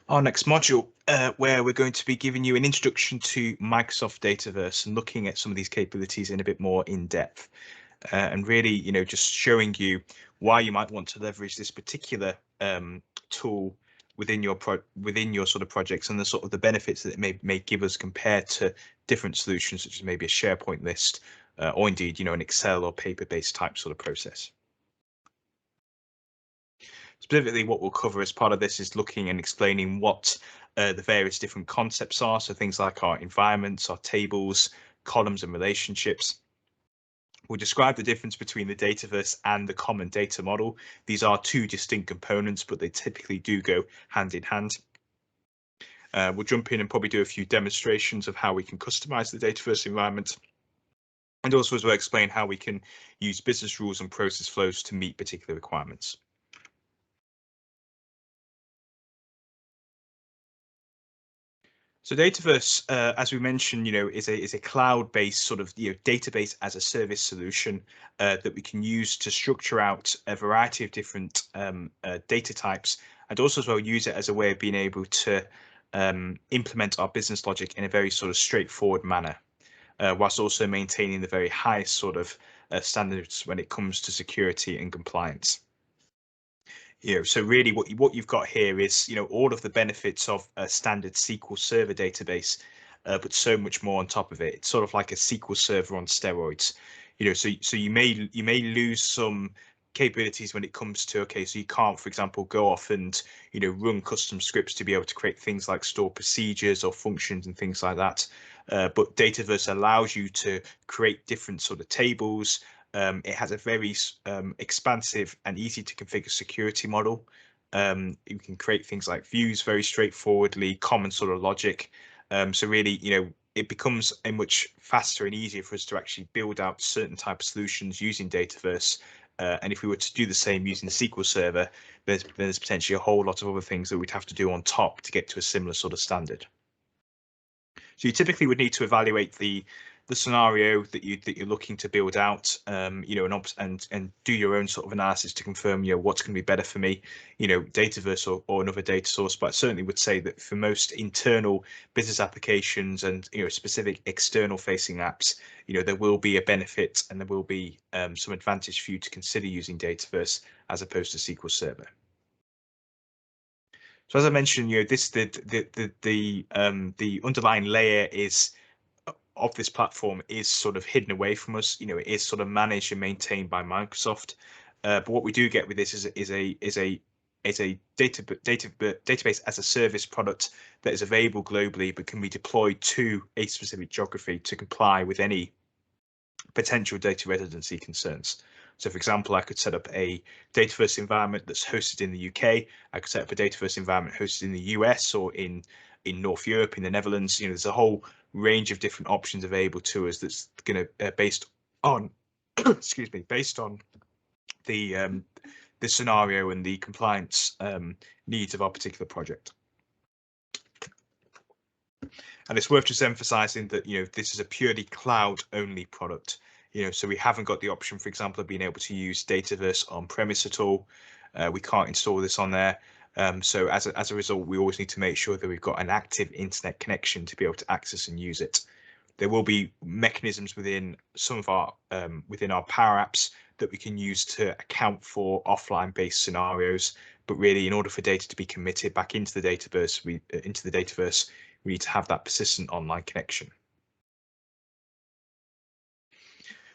Our next module, where we're going to be giving you an introduction to Microsoft Dataverse and looking at some of these capabilities in a bit more in depth, and really, just showing you why you might want to leverage this particular tool within your sort of projects, and the sort of the benefits that it may give us compared to different solutions, such as maybe a SharePoint list, or indeed, an Excel or paper-based type sort of process. Specifically, what we'll cover as part of this is looking and explaining what the various different concepts are. So things like our environments, our tables, columns and relationships. We'll describe the difference between the Dataverse and the common data model. These are two distinct components, but they typically do go hand in hand. We'll jump in and probably do a few demonstrations of how we can customize the Dataverse environment. And also as well explain how we can use business rules and process flows to meet particular requirements. So Dataverse, as we mentioned, is a cloud-based sort of database as a service solution that we can use to structure out a variety of different data types, and also as well use it as a way of being able to implement our business logic in a very sort of straightforward manner, whilst also maintaining the very highest sort of standards when it comes to security and compliance. So really what you've got here is, all of the benefits of a standard SQL Server database, but so much more on top of it. It's sort of like a SQL Server on steroids. So you may lose some capabilities when it comes to, okay, so you can't, for example, go off and, run custom scripts to be able to create things like store procedures or functions and things like that. But Dataverse allows you to create different sort of tables. It has a very expansive and easy to configure security model. You can create things like views very straightforwardly, common sort of logic. So really, it becomes a much faster and easier for us to actually build out certain type of solutions using Dataverse. And if we were to do the same using SQL Server, there's potentially a whole lot of other things that we'd have to do on top to get to a similar sort of standard. So you typically would need to evaluate the scenario that you're looking to build out, and do your own sort of analysis to confirm, what's going to be better for me, Dataverse or another data source. But I certainly would say that for most internal business applications and specific external facing apps, there will be a benefit and there will be some advantage for you to consider using Dataverse as opposed to SQL Server. So as I mentioned, this the underlying layer is of this platform is sort of hidden away from us. It is sort of managed and maintained by Microsoft. But what we do get with this is a database as a service product that is available globally, but can be deployed to a specific geography to comply with any potential data residency concerns. So for example, I could set up a Dataverse environment that's hosted in the UK. I could set up a Dataverse environment hosted in the US or in North Europe, in the Netherlands. There's a whole range of different options available to us that's going to based on excuse me, based on the scenario and the compliance needs of our particular project. And it's worth just emphasizing that this is a purely cloud only product. So we haven't got the option, for example, of being able to use Dataverse on premise at all. We can't install this on there. So as a result, we always need to make sure that we've got an active internet connection to be able to access and use it. There will be mechanisms within some of our Power Apps that we can use to account for offline based scenarios. But really, in order for data to be committed back into the Dataverse, we need to have that persistent online connection.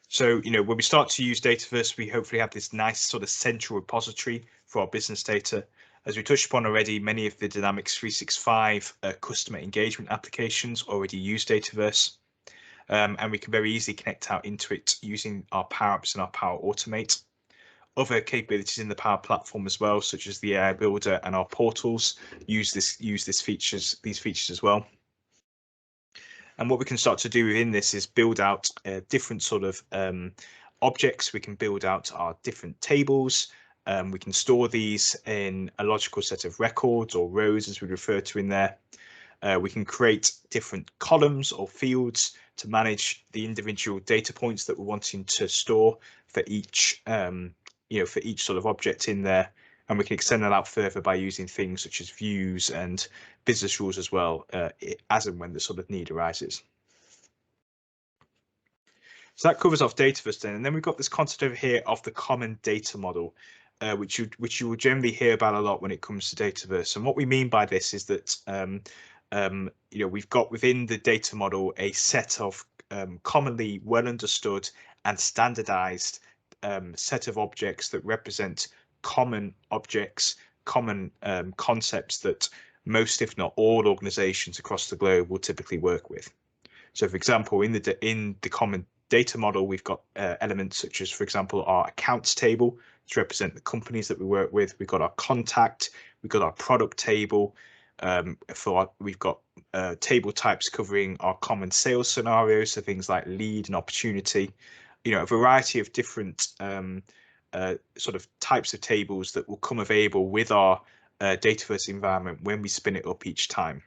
So, when we start to use Dataverse, we hopefully have this nice sort of central repository for our business data. As we touched upon already, many of the Dynamics 365 customer engagement applications already use Dataverse. And we can very easily connect out into it using our Power Apps and our Power Automate. Other capabilities in the Power Platform as well, such as the AI Builder and our portals, use these features as well. And what we can start to do within this is build out different sort of objects. We can build out our different tables. We can store these in a logical set of records or rows, as we refer to in there. We can create different columns or fields to manage the individual data points that we're wanting to store for each, for each sort of object in there. and we can extend that out further by using things such as views and business rules as well, as and when the sort of need arises. So that covers off Dataverse then, and then we've got this concept over here of the common data model, which you will generally hear about a lot when it comes to Dataverse. And what we mean by this is that we've got within the data model a set of commonly well understood and standardized set of objects that represent common objects, common concepts that most, if not all, organizations across the globe will typically work with. So, for example, in the common data model, we've got elements such as, for example, our accounts table to represent the companies that we work with. We've got our contact, we've got our product table. We've got table types covering our common sales scenarios, so things like lead and opportunity. A variety of different sort of types of tables that will come available with our Dataverse environment when we spin it up each time.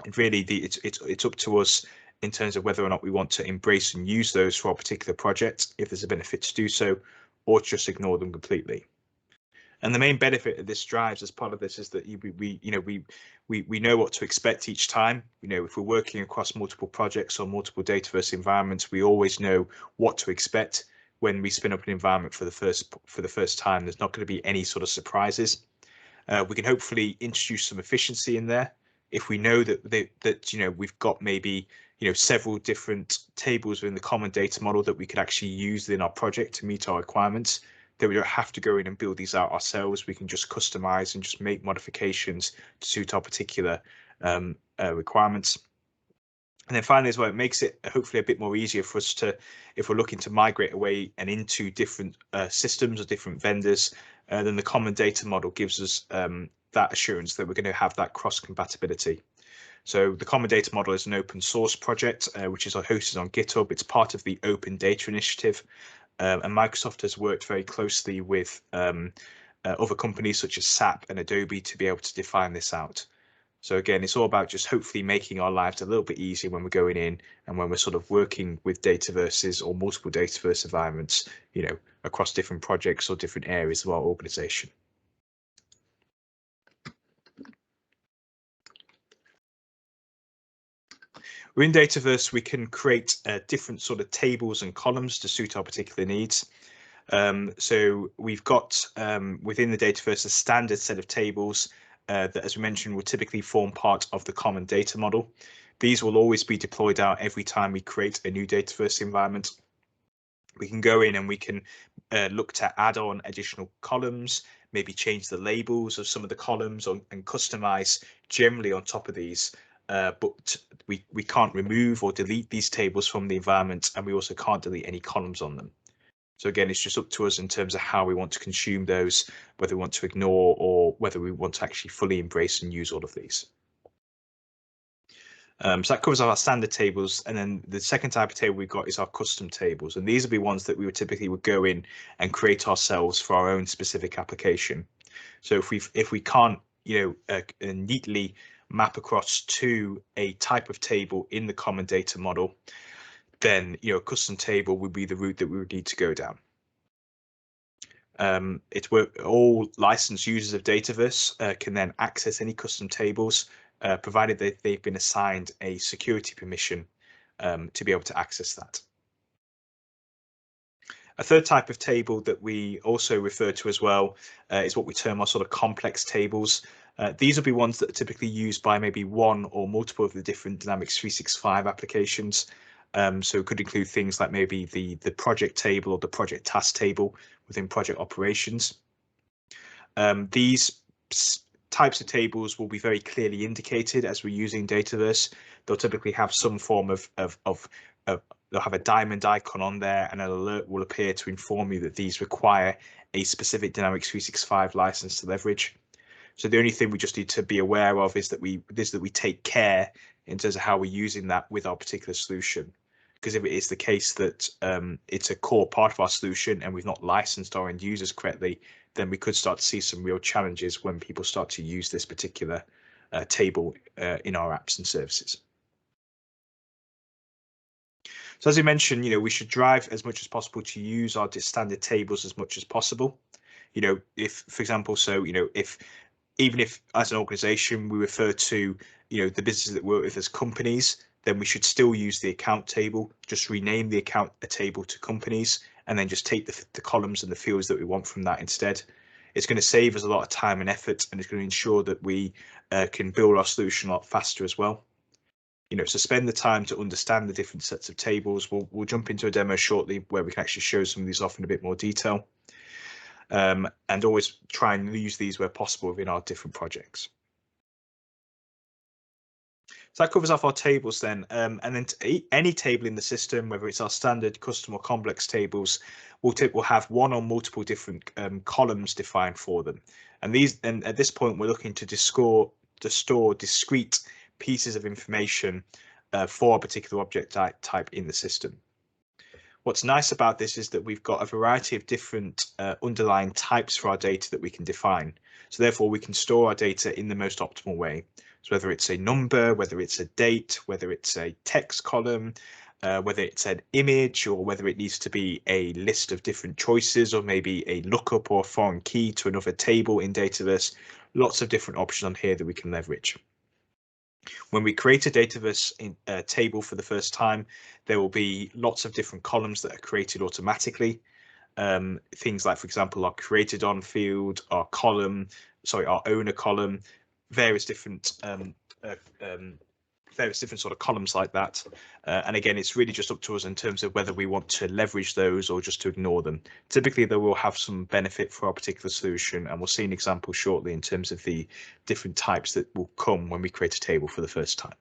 And really, it's up to us in terms of whether or not we want to embrace and use those for a particular project, if there's a benefit to do so, or just ignore them completely. And the main benefit that this drives as part of this is that we know what to expect each time. If we're working across multiple projects or multiple Dataverse environments, we always know what to expect when we spin up an environment for the first time. There's not going to be any sort of surprises. We can hopefully introduce some efficiency in there. If we know that we've got maybe several different tables within the common data model that we could actually use in our project to meet our requirements, then we don't have to go in and build these out ourselves. We can just customize and just make modifications to suit our particular requirements. And then finally, as well, it makes it hopefully a bit more easier for us to, if we're looking to migrate away and into different systems or different vendors, then the common data model gives us that assurance that we're going to have that cross compatibility. So the common data model is an open source project, which is hosted on GitHub. It's part of the Open Data Initiative, and Microsoft has worked very closely with other companies such as SAP and Adobe to be able to define this out. So again, it's all about just hopefully making our lives a little bit easier when we're going in and when we're sort of working with Dataverses or multiple Dataverse environments, across different projects or different areas of our organization. Within Dataverse, we can create different sort of tables and columns to suit our particular needs. So we've got within the Dataverse a standard set of tables that, as we mentioned, will typically form part of the common data model. These will always be deployed out every time we create a new Dataverse environment. We can go in and we can look to add on additional columns, maybe change the labels of some of the columns and customize generally on top of these. But we can't remove or delete these tables from the environment, and we also can't delete any columns on them. So again, it's just up to us in terms of how we want to consume those, whether we want to ignore or whether we want to actually fully embrace and use all of these. So that covers our standard tables, and then the second type of table we've got is our custom tables, and these will be ones that we would go in and create ourselves for our own specific application. So if we can't neatly map across to a type of table in the common data model, then a custom table would be the route that we would need to go down. All licensed users of Dataverse can then access any custom tables, provided that they've been assigned a security permission to be able to access that. A third type of table that we also refer to as well is what we term our sort of complex tables. These will be ones that are typically used by maybe one or multiple of the different Dynamics 365 applications. So it could include things like maybe the project table or the project task table within project operations. These types of tables will be very clearly indicated as we're using Dataverse. They'll typically have some form of they'll have a diamond icon on there, and an alert will appear to inform you that these require a specific Dynamics 365 license to leverage. So the only thing we just need to be aware of is that we take care in terms of how we're using that with our particular solution. Because if it is the case that it's a core part of our solution and we've not licensed our end users correctly, then we could start to see some real challenges when people start to use this particular table in our apps and services. So as I mentioned, we should drive as much as possible to use our standard tables as much as possible. if, for example, even if as an organization we refer to, the businesses that we work with as companies, then we should still use the account table, just rename the account table to companies, and then just take the columns and the fields that we want from that instead. It's going to save us a lot of time and effort, and it's going to ensure that we can build our solution a lot faster as well. So spend the time to understand the different sets of tables. We'll jump into a demo shortly where we can actually show some of these off in a bit more detail. And always try and use these where possible within our different projects. So that covers off our tables then. And then any table in the system, whether it's our standard, custom or complex tables, will have one or multiple different columns defined for them. And at this point, we're looking to store discrete pieces of information for a particular object type in the system. What's nice about this is that we've got a variety of different underlying types for our data that we can define. So therefore, we can store our data in the most optimal way. So whether it's a number, whether it's a date, whether it's a text column, whether it's an image, or whether it needs to be a list of different choices, or maybe a lookup or a foreign key to another table in Dataverse, lots of different options on here that we can leverage. When we create a Dataverse table for the first time, there will be lots of different columns that are created automatically. Things like, for example, our created on field, our owner column, various different sort of columns like that. And again, it's really just up to us in terms of whether we want to leverage those or just to ignore them. Typically, they will have some benefit for our particular solution, and we'll see an example shortly in terms of the different types that will come when we create a table for the first time.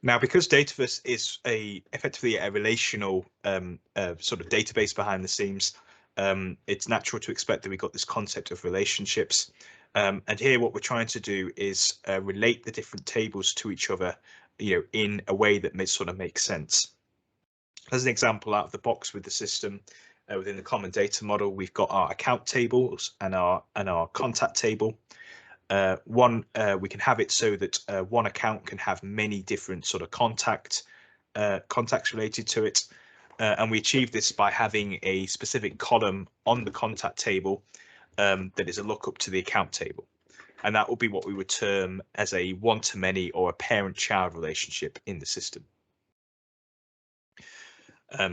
Now, because Dataverse is effectively a relational sort of database behind the scenes, it's natural to expect that we've got this concept of relationships. And here what we're trying to do is relate the different tables to each other, in a way that sort of makes sense. As an example, out of the box with the system, within the common data model, we've got our account tables and our contact table. We can have it so that one account can have many different sort of contacts related to it. And we achieve this by having a specific column on the contact table that is a lookup to the account table. And that will be what we would term as a one-to-many or a parent-child relationship in the system.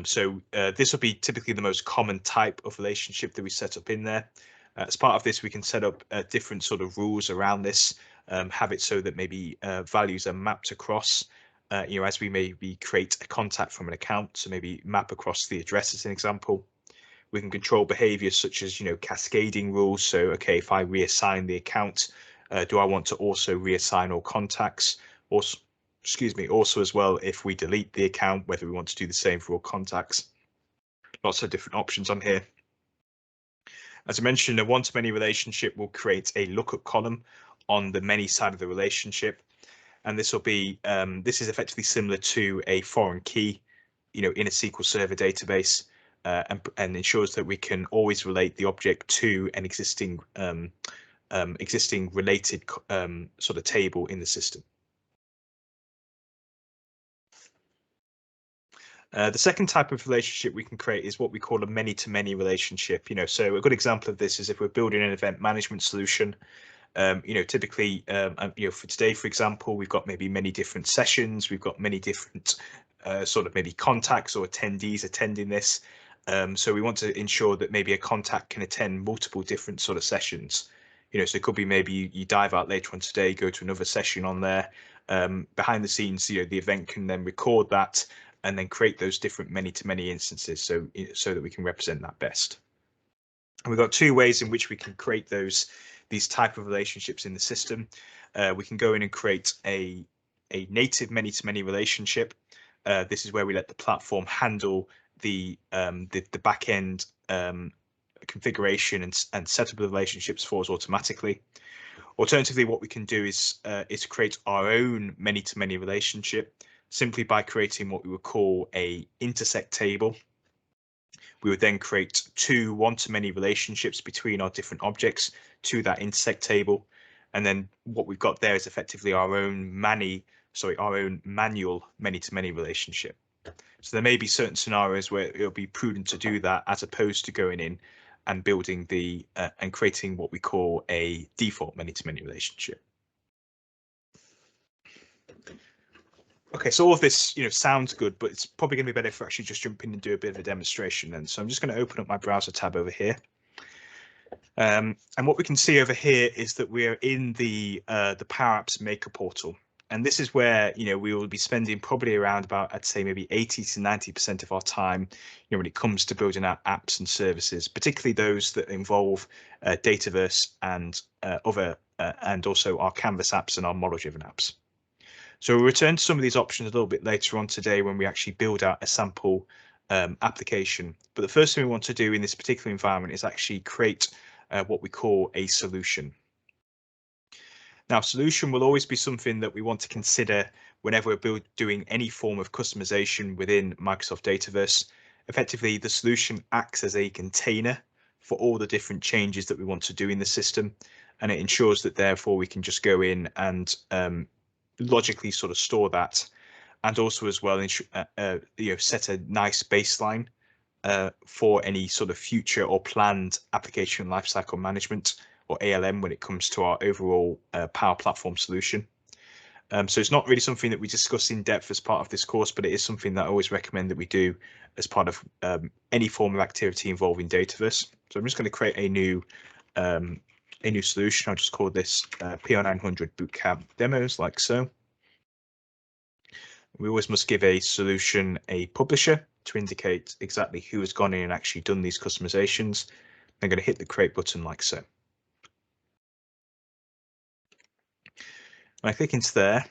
So this will be typically the most common type of relationship that we set up in there. As part of this, we can set up different sort of rules around this, have it so that maybe values are mapped across, as we maybe create a contact from an account, so maybe map across the address as an example. We can control behaviors such as, cascading rules. So, okay, if I reassign the account, do I want to also reassign all contacts? Also, also as well, if we delete the account, whether we want to do the same for all contacts. Lots of different options on here. As I mentioned, a one-to-many relationship will create a lookup column on the many side of the relationship. And this will be, this is effectively similar to a foreign key, in a SQL Server database, and ensures that we can always relate the object to an existing related sort of table in the system. The second type of relationship we can create is what we call a many-to-many relationship. So a good example of this is if we're building an event management solution. Typically, for today, for example, we've got maybe many different sessions. We've got many different sort of maybe contacts or attendees attending this. So we want to ensure that maybe a contact can attend multiple different sort of sessions. So it could be maybe you dive out later on today, go to another session on there. Behind the scenes, the event can then record that and then create those different many-to-many instances, so that we can represent that best. And we've got two ways in which we can create these type of relationships in the system. We can go in and create a native many-to-many relationship. This is where we let the platform handle the back end configuration and set up the relationships for us automatically. Alternatively, what we can do is create our own many-to-many relationship simply by creating what we would call a intersect table. We would then create two one-to-many relationships between our different objects to that intersect table. And then what we've got there is effectively our own manual many-to-many relationship. So there may be certain scenarios where it'll be prudent to do that as opposed to going in and building the and creating what we call a default many-to-many relationship. Okay, so all of this, sounds good, but it's probably going to be better if we actually just jump in and do a bit of a demonstration then. So I'm just going to open up my browser tab over here. And what we can see over here is that we are in the Power Apps Maker portal. And this is where, we will be spending probably around about, I'd say maybe 80 to 90% of our time, when it comes to building out apps and services, particularly those that involve Dataverse and and also our Canvas apps and our model-driven apps. So we'll return to some of these options a little bit later on today when we actually build out a sample application. But the first thing we want to do in this particular environment is actually create what we call a solution. Now, solution will always be something that we want to consider whenever we're doing any form of customization within Microsoft Dataverse. Effectively, the solution acts as a container for all the different changes that we want to do in the system, and it ensures that therefore we can just go in and logically sort of store that, and also as well set a nice baseline for any sort of future or planned application lifecycle management, or ALM, when it comes to our overall Power Platform solution. So it's not really something that we discuss in depth as part of this course, but it is something that I always recommend that we do as part of any form of activity involving Dataverse. So I'm just going to create a new solution. I'll just call this PL-900 Bootcamp Demos, like so. We always must give a solution a publisher to indicate exactly who has gone in and actually done these customizations. I'm going to hit the create button like so. When I click into there,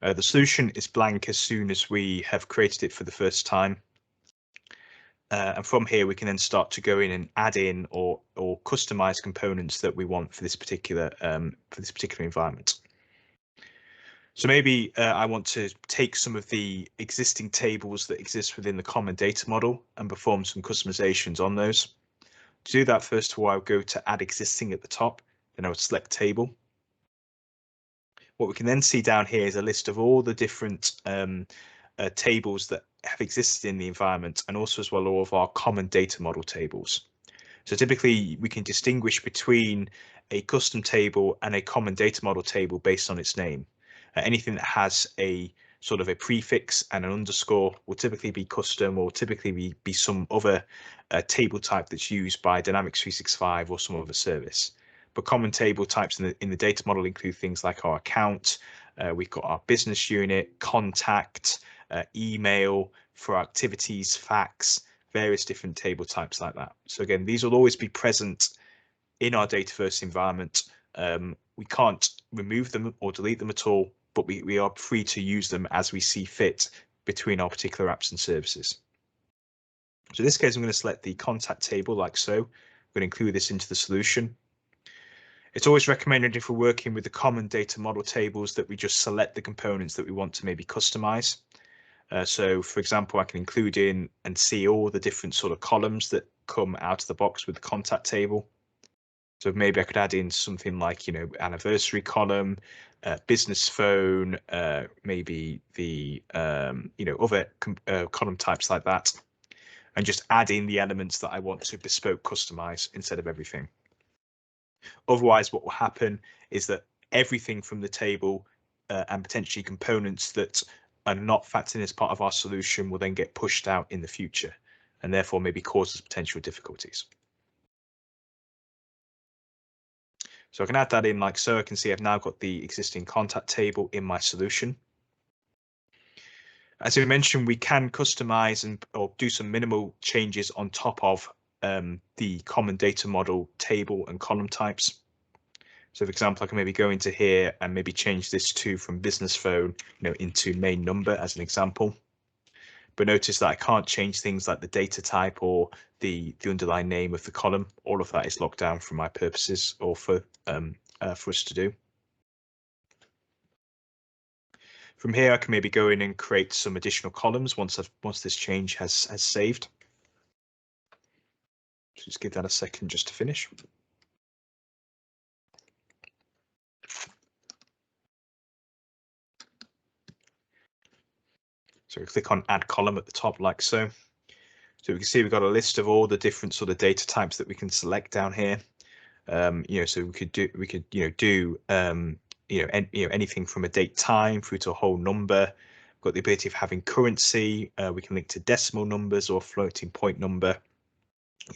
the solution is blank as soon as we have created it for the first time. And from here, we can then start to go in and add in or customize components that we want for this particular environment. So maybe I want to take some of the existing tables that exist within the common data model and perform some customizations on those. To do that, first of all, I'll go to add existing at the top, then I would select table. What we can then see down here is a list of all the different tables that have existed in the environment, and also as well all of our common data model tables. So typically we can distinguish between a custom table and a common data model table based on its name. Anything that has a sort of a prefix and an underscore will typically be custom, or typically be some other table type that's used by Dynamics 365 or some other service. But common table types in the data model include things like our account, we've got our business unit, contact, email, for activities, fax, various different table types like that. So again, these will always be present in our Dataverse environment. We can't remove them or delete them at all, but we are free to use them as we see fit between our particular apps and services. So in this case, I'm going to select the contact table like so. I'm going to include this into the solution. It's always recommended, if we're working with the common data model tables, that we just select the components that we want to maybe customize. So for example, I can include in and see all the different sort of columns that come out of the box with the contact table. So maybe I could add in something like, anniversary column, business phone, maybe the, other column types like that, and just add in the elements that I want to bespoke customize instead of everything. Otherwise, what will happen is that everything from the table and potentially components that are not factored in as part of our solution will then get pushed out in the future, and therefore maybe causes potential difficulties. So I can add that in like so. I can see I've now got the existing contact table in my solution. As we mentioned, we can customize or do some minimal changes on top of the common data model table and column types. So for example, I can maybe go into here and maybe change this from business phone, into main number as an example. But notice that I can't change things like the data type or the underlying name of the column. All of that is locked down for my purposes, or for us to do. From here, I can maybe go in and create some additional columns once this change has saved. Just give that a second just to finish. So we click on add column at the top like so. So we can see we've got a list of all the different sort of data types that we can select down here. So we could do anything from a date time through to a whole number. We've got the ability of having currency. We can link to decimal numbers or floating point number.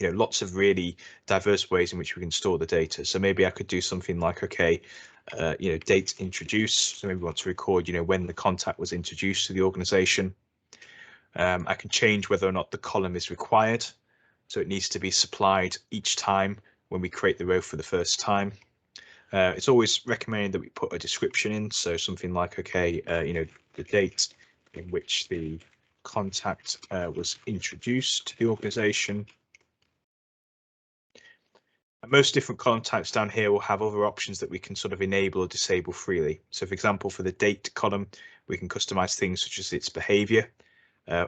Lots of really diverse ways in which we can store the data. So maybe I could do something like, okay, date introduced. So maybe we want to record, when the contact was introduced to the organization. I can change whether or not the column is required. So it needs to be supplied each time when we create the row for the first time. It's always recommended that we put a description in. So something like, okay, the date in which the contact was introduced to the organization. Most different column types down here will have other options that we can sort of enable or disable freely. So for example, for the date column, we can customize things such as its behavior,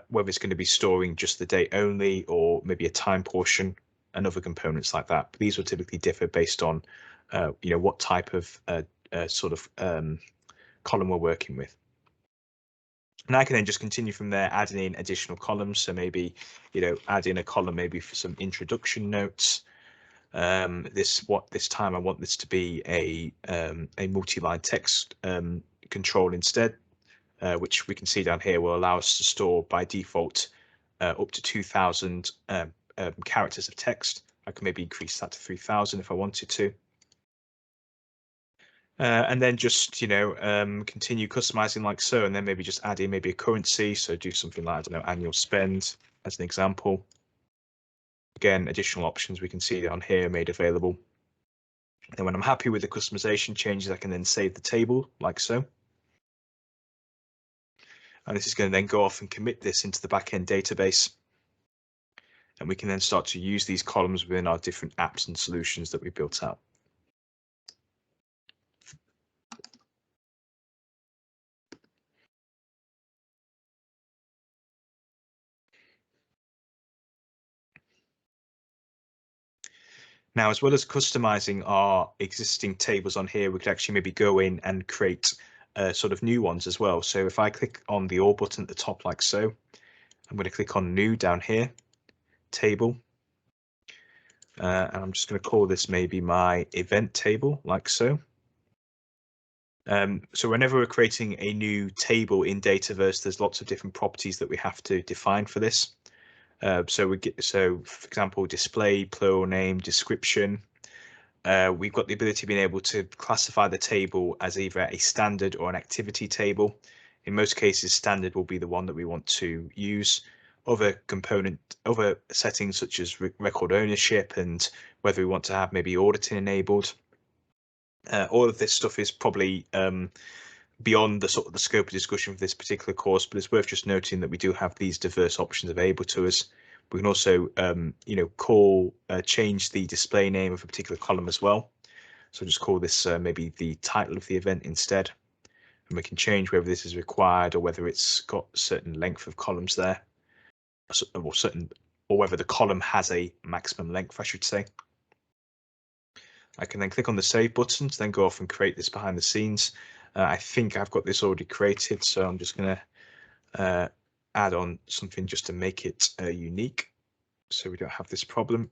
whether it's going to be storing just the date only or maybe a time portion and other components like that. But these will typically differ based on what type of column we're working with. And I can then just continue from there, adding in additional columns. So maybe, add in a column maybe for some introduction notes. This time I want this to be a multi-line text control instead, which we can see down here will allow us to store by default up to 2,000 characters of text. I can maybe increase that to 3,000 if I wanted to. And then just continue customizing like so, and then maybe just add in maybe a currency. So do something like, I don't know, annual spend as an example. Again, additional options we can see on here made available. And when I'm happy with the customization changes, I can then save the table like so. And this is going to then go off and commit this into the backend database. And we can then start to use these columns within our different apps and solutions that we built out. Now, as well as customizing our existing tables on here, we could actually maybe go in and create sort of new ones as well. So if I click on the All button at the top like so, I'm going to click on New down here, Table. And I'm just going to call this maybe my event table like so. So whenever we're creating a new table in Dataverse, there's lots of different properties that we have to define for this. So for example, display, plural name, description. We've got the ability of being able to classify the table as either a standard or an activity table. In most cases, standard will be the one that we want to use. Other settings such as record ownership and whether we want to have maybe auditing enabled. All of this stuff is probably beyond the sort of the scope of discussion for this particular course, but it's worth just noting that we do have these diverse options available to us. We can also, change the display name of a particular column as well. So just call this maybe the title of the event instead. And we can change whether this is required or whether it's got a certain length of columns there, or whether the column has a maximum length, I should say. I can then click on the Save button to then go off and create this behind the scenes. I think I've got this already created, so I'm just going to add on something just to make it unique, so we don't have this problem.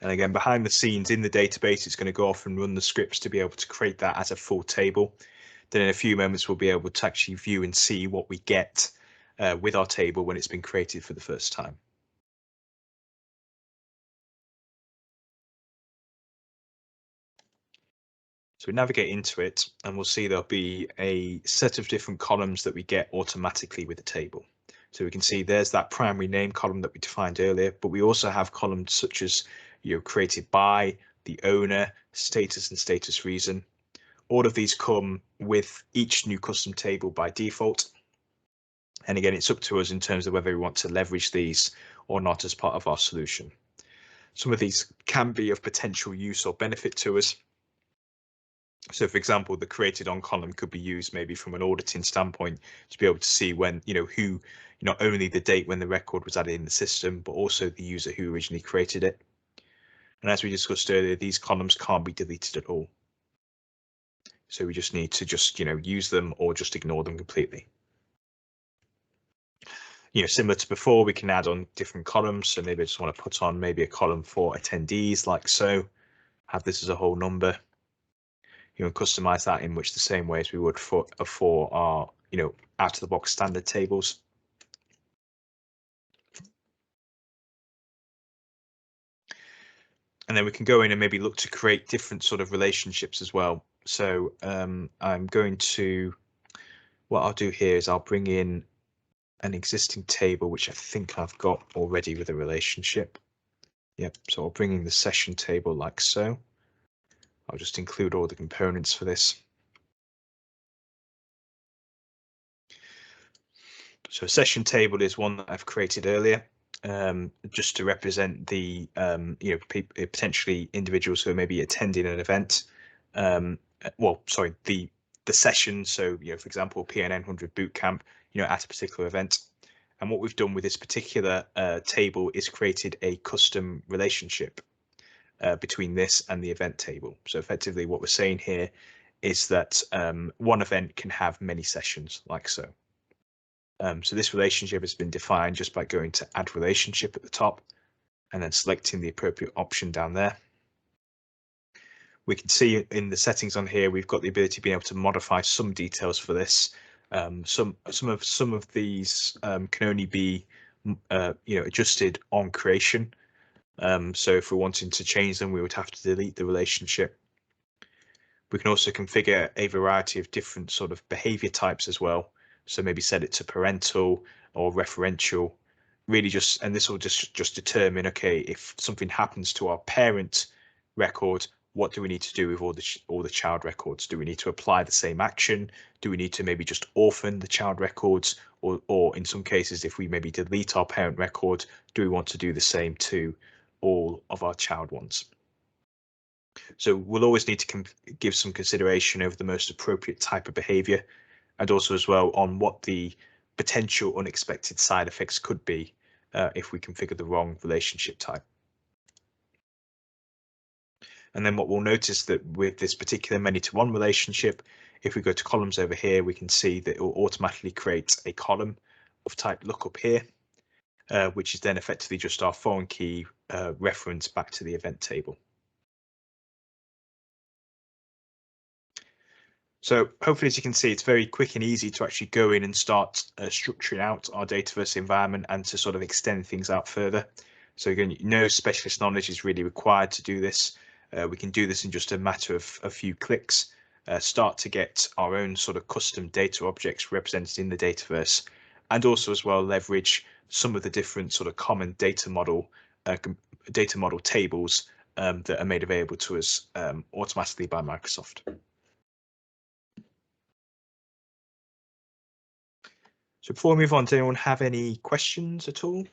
And again, behind the scenes in the database, it's going to go off and run the scripts to be able to create that as a full table. Then in a few moments, we'll be able to actually view and see what we get with our table when it's been created for the first time. So we navigate into it and we'll see there'll be a set of different columns that we get automatically with the table. So we can see there's that primary name column that we defined earlier, but we also have columns such as created by, the owner, status and status reason. All of these come with each new custom table by default. And again, it's up to us in terms of whether we want to leverage these or not as part of our solution. Some of these can be of potential use or benefit to us. So for example, the created on column could be used maybe from an auditing standpoint to be able to see when, who, not only the date when the record was added in the system, but also the user who originally created it. And as we discussed earlier, these columns can't be deleted at all. So we just need to just, use them or just ignore them completely. Similar to before, we can add on different columns. So maybe I just want to put on maybe a column for attendees like so, have this as a whole number. You can customize that in much the same way as we would for our, out of the box standard tables. And then we can go in and maybe look to create different sort of relationships as well. So I'm going to, what I'll do here is I'll bring in an existing table, which I think I've got already with a relationship. Yep, so I'll bring in the session table like so. I'll just include all the components for this. So a session table is one that I've created earlier, just to represent the potentially individuals who are maybe attending an event. Well, sorry, the session. So for example, PL-900 bootcamp, at a particular event. And what we've done with this particular table is created a custom relationship between this and the event table. So effectively, what we're saying here is that one event can have many sessions, like so. So this relationship has been defined just by going to add relationship at the top and then selecting the appropriate option down there. We can see in the settings on here, we've got the ability to be able to modify some details for this. Some of these can only be adjusted on creation. So if we're wanting to change them, we would have to delete the relationship. We can also configure a variety of different sort of behavior types as well. So maybe set it to parental or referential, really just, and this will just determine, okay, if something happens to our parent record, what do we need to do with all the child records? Do we need to apply the same action? Do we need to maybe just orphan the child records? Or in some cases, if we maybe delete our parent record, do we want to do the same to all of our child ones? So we'll always need to give some consideration over the most appropriate type of behavior, and also as well on what the potential unexpected side effects could be if we configure the wrong relationship type. And then what we'll notice that with this particular many-to-one relationship, if we go to columns over here, we can see that it will automatically create a column of type lookup here, which is then effectively just our foreign key reference back to the event table. So hopefully, as you can see, it's very quick and easy to actually go in and start structuring out our Dataverse environment and to sort of extend things out further. So again, no specialist knowledge is really required to do this. We can do this in just a matter of a few clicks, start to get our own sort of custom data objects represented in the Dataverse, and also as well leverage some of the different sort of common data model tables that are made available to us automatically by Microsoft. So before we move on, does anyone have any questions at all?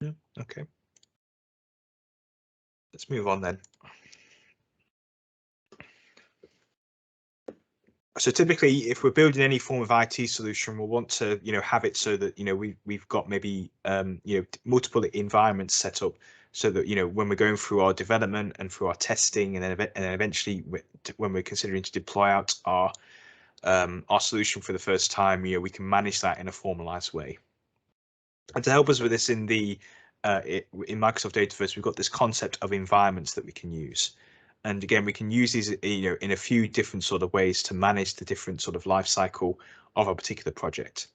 Yeah, okay. Let's move on then. So typically, if we're building any form of IT solution, we'll want to, have it so that, we've got maybe, multiple environments set up so that, when we're going through our development and through our testing, and then eventually when we're considering to deploy out our solution for the first time, we can manage that in a formalized way. And to help us with this in in Microsoft Dataverse, we've got this concept of environments that we can use. And again, we can use these, in a few different sort of ways to manage the different sort of life cycle of a particular project.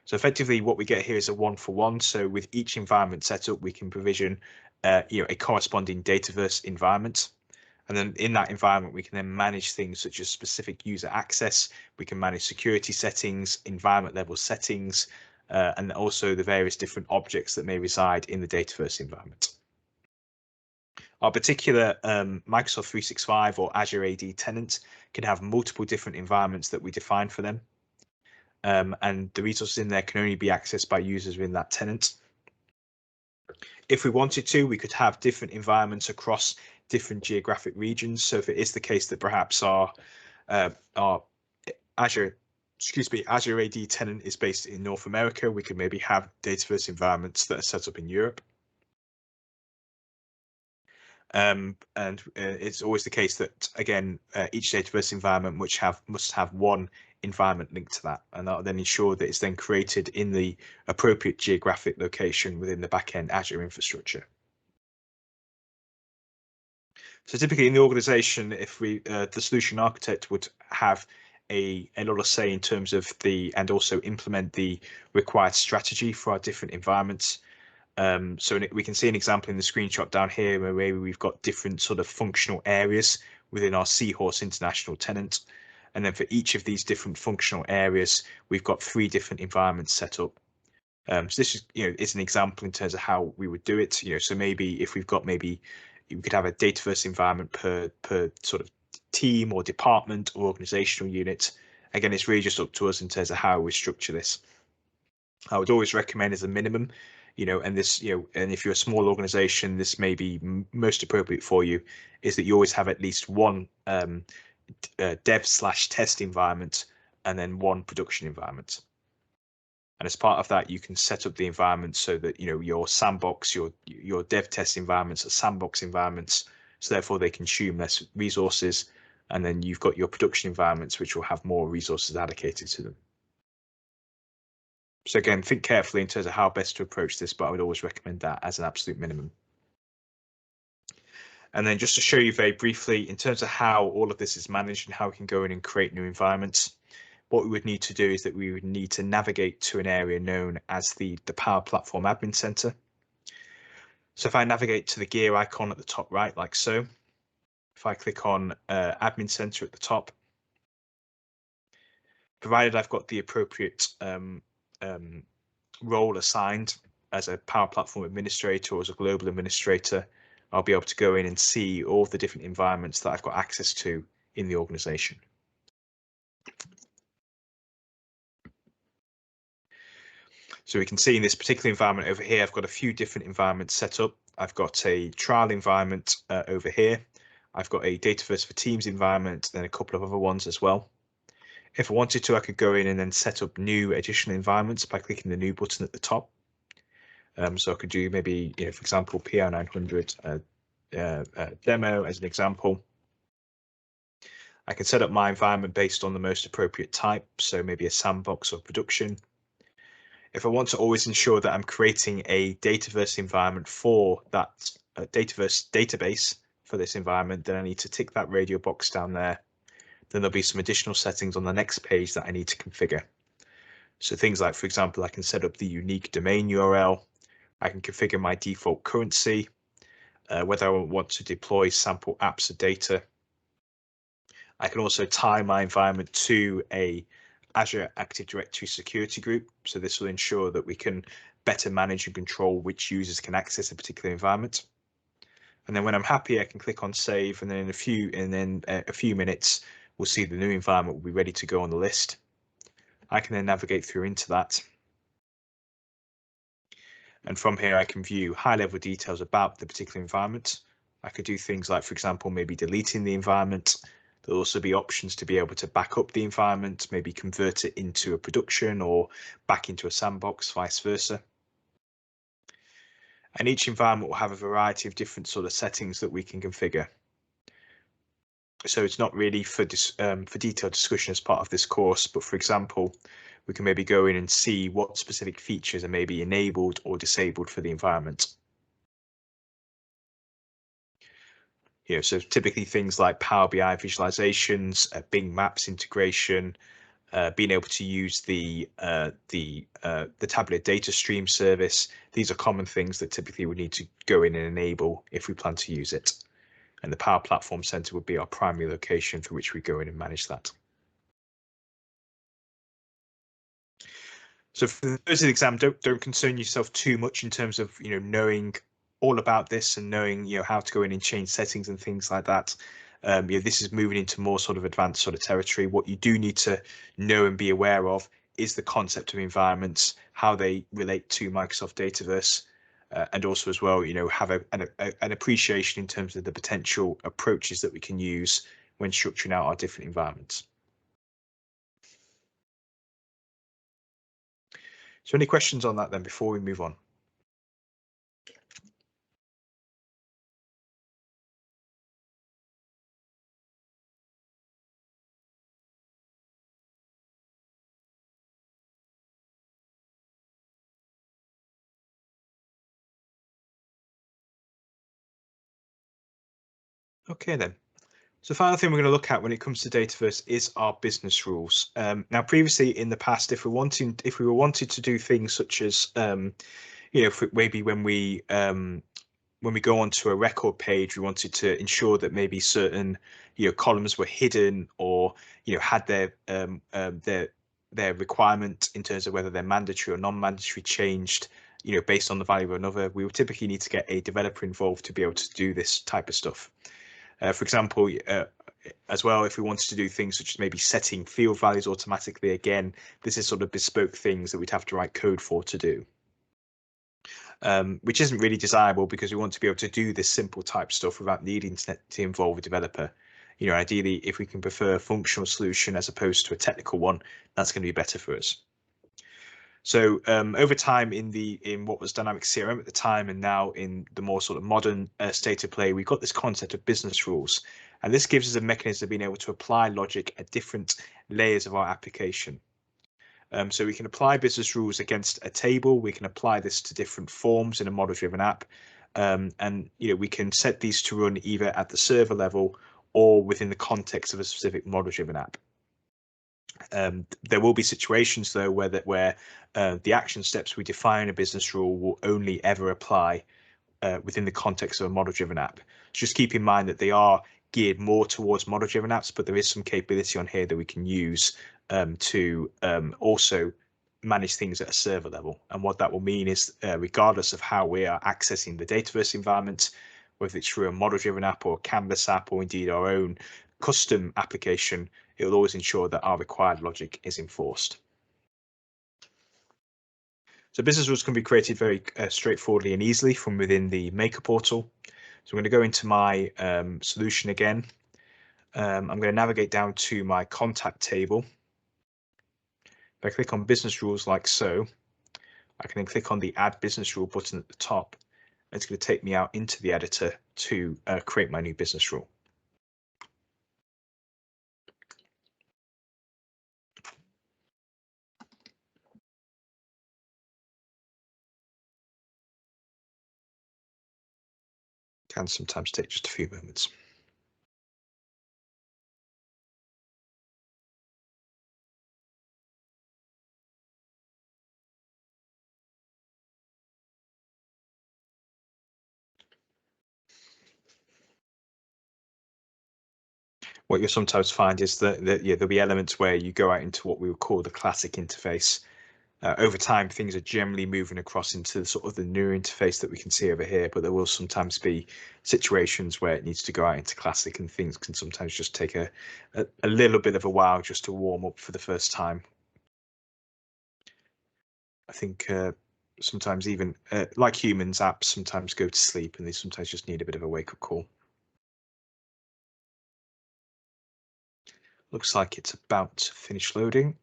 So effectively, what we get here is a one-for-one. So with each environment setup, we can provision, a corresponding Dataverse environment. And then in that environment, we can then manage things such as specific user access. We can manage security settings, environment level settings, and also the various different objects that may reside in the Dataverse environment. Our particular Microsoft 365 or Azure AD tenant can have multiple different environments that we define for them. And the resources in there can only be accessed by users within that tenant. If we wanted to, we could have different environments across different geographic regions. So if it is the case that perhaps our Azure, Azure AD tenant is based in North America, we could maybe have Dataverse environments that are set up in Europe. And it's always the case that, again, each Dataverse environment must have one environment linked to that, and that'll then ensure that it's then created in the appropriate geographic location within the backend Azure infrastructure. So typically in the organization, if the solution architect would have a lot of say in terms of and also implement the required strategy for our different environments. So we can see an example in the screenshot down here where maybe we've got different sort of functional areas within our Seahorse International tenant. And then for each of these different functional areas, we've got 3 different environments set up. So this is an example in terms of how we would do it. So maybe if we've got we could have a Dataverse environment per sort of team or department or organizational unit. Again, it's really just up to us in terms of how we structure this. I would always recommend as a minimum, and this, and if you're a small organization, this may be most appropriate for you, is that you always have at least one dev/test environment and then one production environment. And as part of that, you can set up the environment so that your sandbox, your dev test environments are sandbox environments, so therefore they consume less resources. And then you've got your production environments, which will have more resources allocated to them. So again, think carefully in terms of how best to approach this, but I would always recommend that as an absolute minimum. And then just to show you very briefly in terms of how all of this is managed and how we can go in and create new environments, what we would need to do is that we would need to navigate to an area known as the Power Platform Admin Center. So if I navigate to the gear icon at the top right, like so, if I click on Admin Center at the top, provided I've got the appropriate role assigned as a Power Platform administrator or as a global administrator, I'll be able to go in and see all the different environments that I've got access to in the organization. So we can see in this particular environment over here, I've got a few different environments set up. I've got a trial environment over here. I've got a Dataverse for Teams environment, then a couple of other ones as well. If I wanted to, I could go in and then set up new additional environments by clicking the new button at the top. So I could do maybe, for example, PL-900 demo as an example. I can set up my environment based on the most appropriate type, so maybe a sandbox or production. If I want to always ensure that I'm creating a Dataverse environment for that Dataverse database for this environment, then I need to tick that radio box down there. Then there'll be some additional settings on the next page that I need to configure. So things like, for example, I can set up the unique domain URL. I can configure my default currency, whether I want to deploy sample apps or data. I can also tie my environment to a Azure Active Directory security group. So this will ensure that we can better manage and control which users can access a particular environment. And then when I'm happy, I can click on save, and then in a few minutes, we'll see the new environment will be ready to go on the list. I can then navigate through into that. And from here, I can view high-level details about the particular environment. I could do things like, for example, maybe deleting the environment. There'll also be options to be able to back up the environment, maybe convert it into a production or back into a sandbox, vice versa. And each environment will have a variety of different sort of settings that we can configure. So it's not really for detailed discussion as part of this course, but for example, we can maybe go in and see what specific features are maybe enabled or disabled for the environment. So typically things like Power BI visualizations, Bing Maps integration, being able to use the tabular data stream service. These are common things that typically we need to go in and enable if we plan to use it. And the Power Platform Center would be our primary location for which we go in and manage that. So for those in the exam, don't concern yourself too much in terms of knowing all about this and knowing how to go in and change settings and things like that. This is moving into more sort of advanced sort of territory. What you do need to know and be aware of is the concept of environments, how they relate to Microsoft Dataverse. and also as well, have an appreciation in terms of the potential approaches that we can use when structuring out our different environments. So any questions on that then before we move on? Okay then. So the final thing we're going to look at when it comes to Dataverse is our business rules. Now, previously in the past, if we were wanted to do things such as, maybe when we go onto a record page, we wanted to ensure that maybe certain, columns were hidden or, had their requirement in terms of whether they're mandatory or non-mandatory changed, based on the value of another. We would typically need to get a developer involved to be able to do this type of stuff. For example, as well, if we wanted to do things such as maybe setting field values automatically, again, this is sort of bespoke things that we'd have to write code for to do. Which isn't really desirable because we want to be able to do this simple type stuff without needing to involve a developer. Ideally, if we can prefer a functional solution as opposed to a technical one, that's going to be better for us. So over time in what was Dynamics CRM at the time and now in the more sort of modern state of play, we've got this concept of business rules. And this gives us a mechanism of being able to apply logic at different layers of our application. So we can apply business rules against a table. We can apply this to different forms in a model-driven app. And we can set these to run either at the server level or within the context of a specific model-driven app. There will be situations though where the action steps we define in a business rule will only ever apply within the context of a model-driven app. Just keep in mind that they are geared more towards model-driven apps, but there is some capability on here that we can use to also manage things at a server level. And what that will mean is, regardless of how we are accessing the Dataverse environment, whether it's through a model-driven app or a Canvas app or indeed our own custom application, it will always ensure that our required logic is enforced. So business rules can be created very straightforwardly and easily from within the Maker portal. So I'm going to go into my solution again. I'm going to navigate down to my contact table. If I click on business rules like so, I can then click on the add business rule button at the top. It's going to take me out into the editor to create my new business rule. Can sometimes take just a few moments. What you'll sometimes find is that there'll be elements where you go out into what we would call the classic interface. Over time, things are generally moving across into sort of the new interface that we can see over here, but there will sometimes be situations where it needs to go out into classic, and things can sometimes just take a little bit of a while just to warm up for the first time. I think sometimes even like humans, apps sometimes go to sleep and they sometimes just need a bit of a wake-up call. Looks like it's about to finish loading.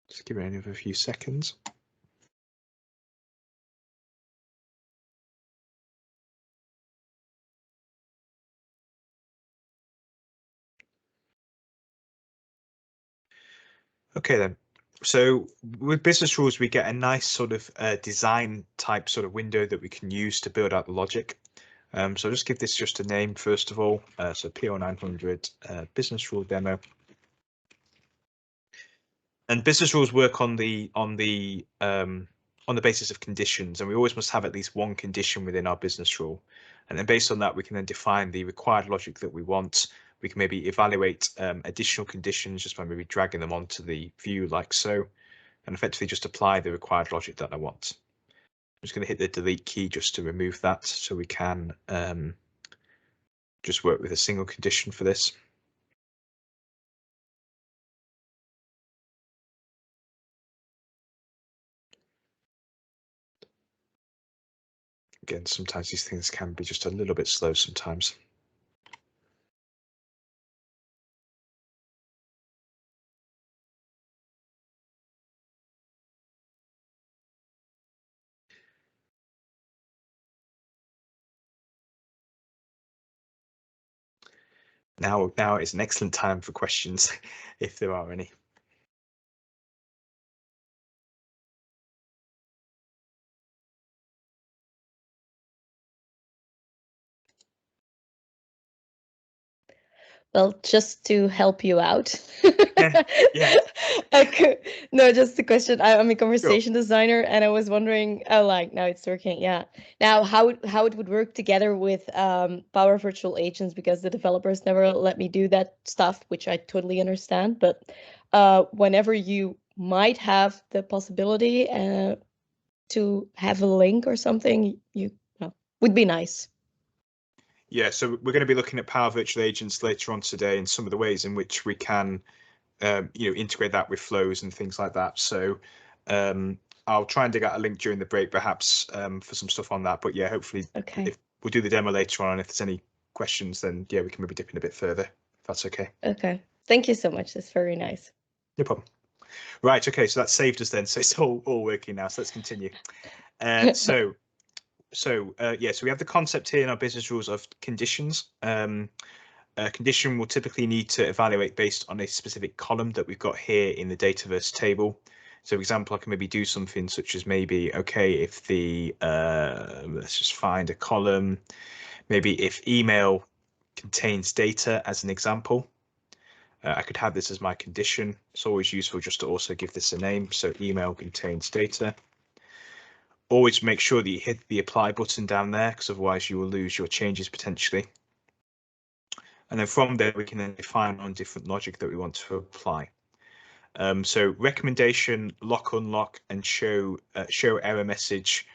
Just give it another few seconds. Okay then. So with business rules, we get a nice sort of design type sort of window that we can use to build out the logic. So I'll just give this just a name first of all. So PL-900 business rule demo. And business rules work on the basis of conditions, and we always must have at least one condition within our business rule. And then based on that, we can then define the required logic that we want. We can maybe evaluate additional conditions just by maybe dragging them onto the view like so, and effectively just apply the required logic that I want. I'm just going to hit the delete key just to remove that, so we can just work with a single condition for this. Again, sometimes these things can be just a little bit slow sometimes. Now is an excellent time for questions, if there are any. Well, just to help you out. Yeah. No, just a question. I'm a conversation designer, and I was wondering, oh, like now it's working. Yeah. Now, how it would work together with Power Virtual Agents, because the developers never let me do that stuff, which I totally understand. But whenever you might have the possibility to have a link or something, would be nice. Yeah, so we're going to be looking at Power Virtual Agents later on today and some of the ways in which we can integrate that with flows and things like that. So I'll try and dig out a link during the break, perhaps for some stuff on that. But yeah, hopefully, if we'll do the demo later on, and if there's any questions, then yeah, we can maybe dip in a bit further, if that's okay. Okay. Thank you so much. That's very nice. No problem. Right. Okay. So that saved us then. So it's all working now. So let's continue. So we have the concept here in our business rules of conditions. A condition will typically need to evaluate based on a specific column that we've got here in the Dataverse table. So for example, I can maybe do something such as maybe, okay, if the, let's just find a column, maybe if email contains data as an example, I could have this as my condition. It's always useful just to also give this a name. So email contains data. Always make sure that you hit the apply button down there, because otherwise you will lose your changes potentially. And then from there, we can then define on different logic that we want to apply. So recommendation, lock, unlock, and show error message,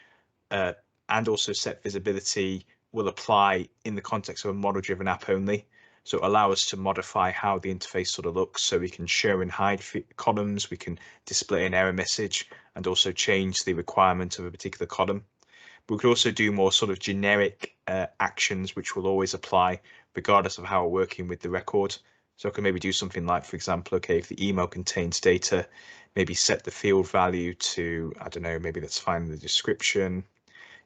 and also set visibility will apply in the context of a model-driven app only. So allow us to modify how the interface sort of looks. So we can show and hide columns, we can display an error message, and also change the requirement of a particular column. We could also do more sort of generic actions, which will always apply regardless of how we're working with the record. So I can maybe do something like, for example, okay, if the email contains data, maybe set the field value to, I don't know, maybe let's find the description,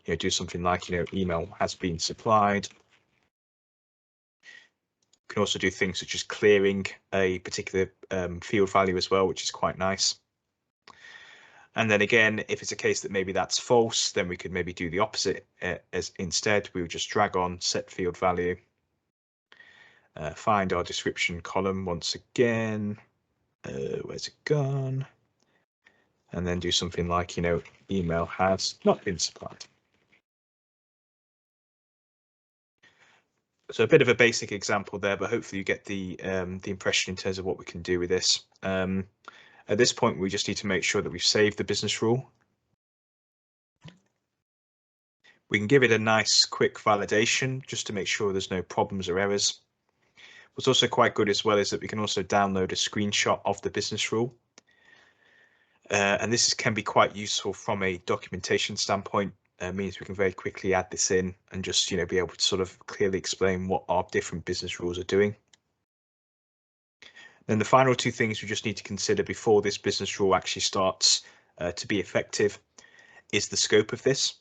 do something like, email has been supplied. You can also do things such as clearing a particular field value as well, which is quite nice. And then again, if it's a case that maybe that's false, then we could maybe do the opposite. As instead, we would just drag on set field value, find our description column once again. Where's it gone? And then do something like, email has not been supplied. So a bit of a basic example there, but hopefully you get the impression in terms of what we can do with this. At this point, we just need to make sure that we've saved the business rule. We can give it a nice quick validation just to make sure there's no problems or errors. What's also quite good as well is that we can also download a screenshot of the business rule. And this can be quite useful from a documentation standpoint. Means we can very quickly add this in and just be able to sort of clearly explain what our different business rules are doing. Then the final two things we just need to consider before this business rule actually starts to be effective is the scope of this.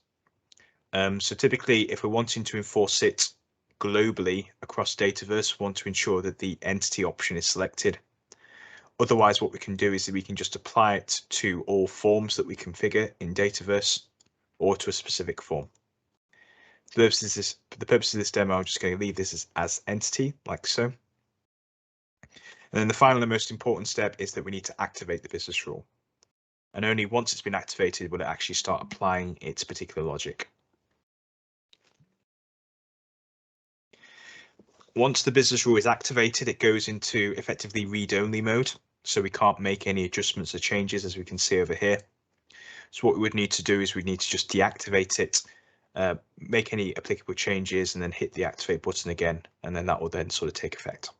So typically, if we're wanting to enforce it globally across Dataverse, we want to ensure that the entity option is selected. Otherwise, what we can do is that we can just apply it to all forms that we configure in Dataverse or to a specific form. For the purpose of this demo, I'm just going to leave this as entity, like so. And then the final and most important step is that we need to activate the business rule. And only once it's been activated will it actually start applying its particular logic. Once the business rule is activated, it goes into effectively read-only mode. So we can't make any adjustments or changes, as we can see over here. So what we would need to do is we'd need to just deactivate it, make any applicable changes, and then hit the activate button again, and then that will then sort of take effect.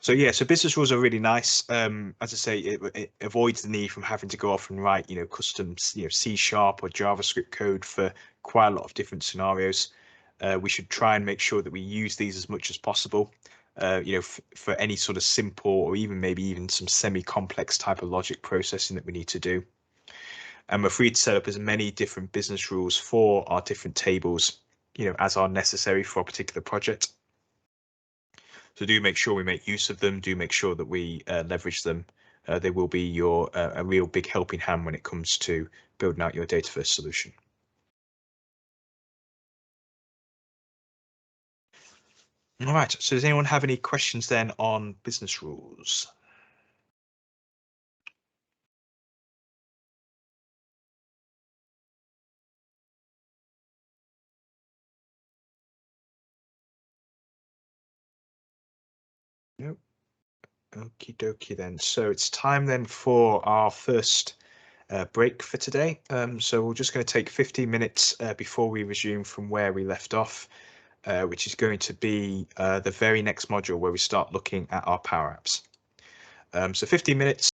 So yeah, so business rules are really nice. As I say, it avoids the need from having to go off and write, custom, C# or JavaScript code for quite a lot of different scenarios. We should try and make sure that we use these as much as possible. For any sort of simple or maybe even some semi-complex type of logic processing that we need to do. And we're free to set up as many different business rules for our different tables, as are necessary for a particular project. So do make sure we make use of them. Do make sure that we leverage them. They will be a real big helping hand when it comes to building out your Dataverse solution. All right. So does anyone have any questions then on business rules? Nope. Okie dokie then. So it's time then for our first break for today. So we're just going to take 15 minutes before we resume from where we left off, which is going to be the very next module where we start looking at our Power Apps. So 15 minutes.